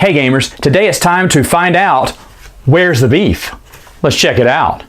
Hey gamers, today it's time to find out where's the beef. Let's check it out.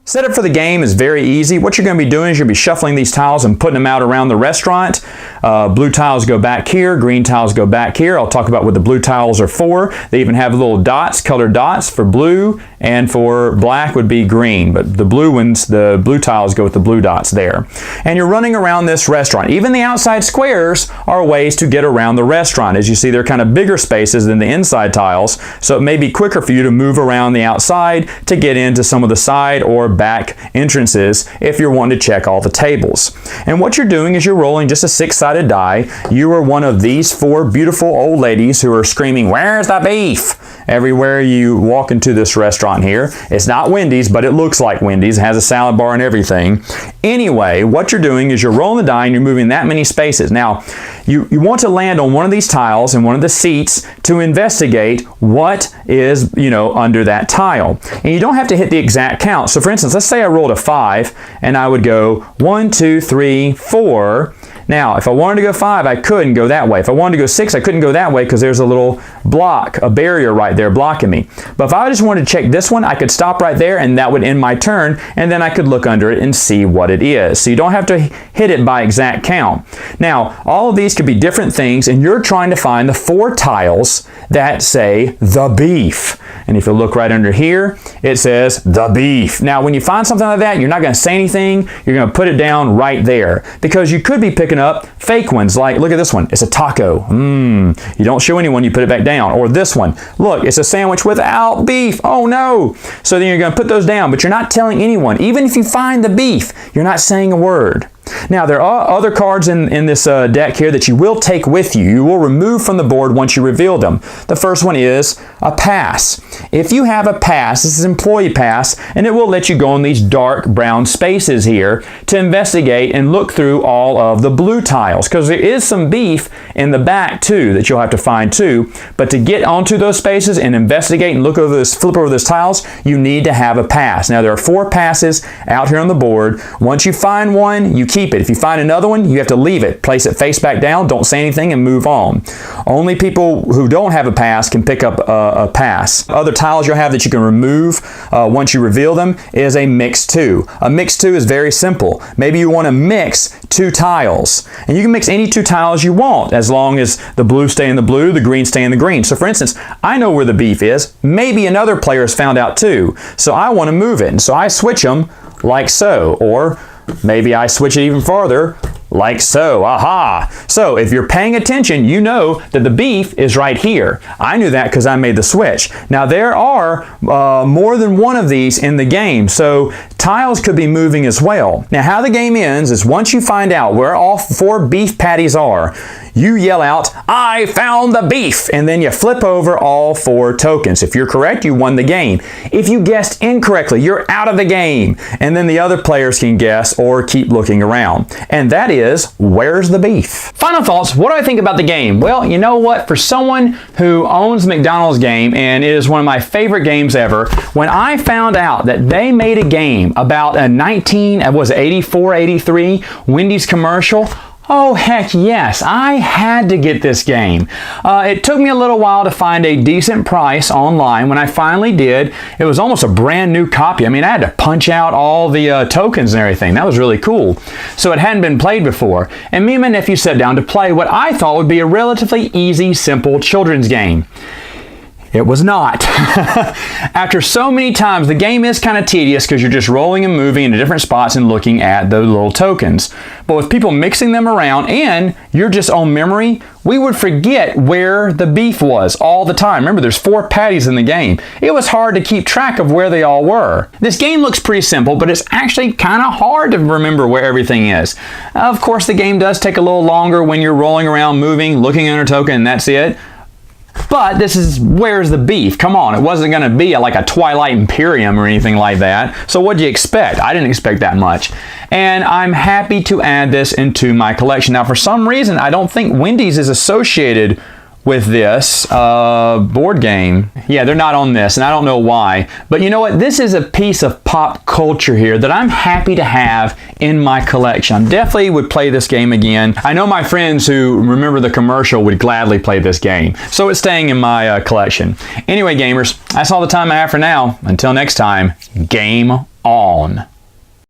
Setup for the game is very easy. What you're going to be doing is you're going to be shuffling these tiles and putting them out around the restaurant. Blue tiles go back here, green tiles go back here. I'll talk about what the blue tiles are for. They even have little dots, colored dots for blue, and for black would be green. But the blue ones, the blue tiles go with the blue dots there. And you're running around this restaurant. Even the outside squares are ways to get around the restaurant. As you see, they're kind of bigger spaces than the inside tiles, so it may be quicker for you to move around the outside to get into some of the side or back entrances if you're wanting to check all the tables. And what you're doing is you're rolling just a six-sided die. You are one of these four beautiful old ladies who are screaming, "Where's the beef?" everywhere you walk into this restaurant here. It's not Wendy's, but it looks like Wendy's. It has a salad bar and everything. Anyway, what you're doing is you're rolling the die and you're moving that many spaces. Now, you want to land on one of these tiles and one of the seats to investigate what is, under that tile. And you don't have to hit the exact count. So for instance, let's say I rolled a 5 and I would go 1, 2, 3, 4. Now, if I wanted to go 5, I couldn't go that way. If I wanted to go 6, I couldn't go that way because there's a little block, a barrier right there blocking me. But if I just wanted to check this one, I could stop right there and that would end my turn, and then I could look under it and see what it is. So you don't have to hit it by exact count. Now, all of these could be different things, and you're trying to find the 4 tiles that say the beef. And if you look right under here, it says the beef. Now, when you find something like that, you're not going to say anything. You're going to put it down right there because you could be picking up fake ones. Like, look at this one. It's a taco. You don't show anyone, you put it back down. Or this one. Look, it's a sandwich without beef. Oh no. So then you're going to put those down, but you're not telling anyone. Even if you find the beef, you're not saying a word. Now, there are other cards in this deck here that you will take with you. You will remove from the board once you reveal them. The first one is a pass. If you have a pass, this is employee pass, and it will let you go in these dark brown spaces here to investigate and look through all of the blue tiles, because there is some beef in the back too that you'll have to find too. But to get onto those spaces and investigate and look over this, flip over those tiles, you need to have a pass. Now, there are 4 passes out here on the board. Once you find one, you keep it. If you find another one, you have to leave it. Place it face back down, don't say anything, and move on. Only people who don't have a pass can pick up a pass. Other tiles you'll have that you can remove once you reveal them is a mix 2. A mix 2 is very simple. Maybe you want to mix 2 tiles. And you can mix any 2 tiles you want as long as the blue stay in the blue, the green stay in the green. So for instance, I know where the beef is. Maybe another player has found out too. So I want to move it. And so I switch them like so. Or maybe I switch it even farther, like so. Aha! So if you're paying attention, you know that the beef is right here. I knew that because I made the switch. Now there are more than one of these in the game, so tiles could be moving as well. Now how the game ends is once you find out where all 4 beef patties are, you yell out, "I found the beef!" and then you flip over all 4 tokens. If you're correct, you won the game. If you guessed incorrectly, you're out of the game. And then the other players can guess or keep looking around. And that is, where's the beef? Final thoughts, what do I think about the game? Well, you know what? For someone who owns the McDonald's game, and it is one of my favorite games ever, when I found out that they made a game about a 84, 83 Wendy's commercial, oh, heck yes, I had to get this game. It took me a little while to find a decent price online. When I finally did, it was almost a brand new copy. I mean, I had to punch out all the tokens and everything. That was really cool. So it hadn't been played before. And me and my nephew sat down to play what I thought would be a relatively easy, simple children's game. It was not. After so many times, the game is kind of tedious because you're just rolling and moving into different spots and looking at the little tokens. But with people mixing them around and you're just on memory, we would forget where the beef was all the time. Remember, there's 4 patties in the game. It was hard to keep track of where they all were. This game looks pretty simple, but it's actually kind of hard to remember where everything is. Of course, the game does take a little longer when you're rolling around, moving, looking under a token, and that's it. But this is, where's the beef? Come on, it wasn't going to be like a Twilight Imperium or anything like that. So what do you expect? I didn't expect that much. And I'm happy to add this into my collection. Now, for some reason, I don't think Wendy's is associated with this board game. Yeah, they're not on this, and I don't know why. But you know what? This is a piece of pop culture here that I'm happy to have in my collection. I definitely would play this game again. I know my friends who remember the commercial would gladly play this game. So it's staying in my collection. Anyway, gamers, that's all the time I have for now. Until next time, game on.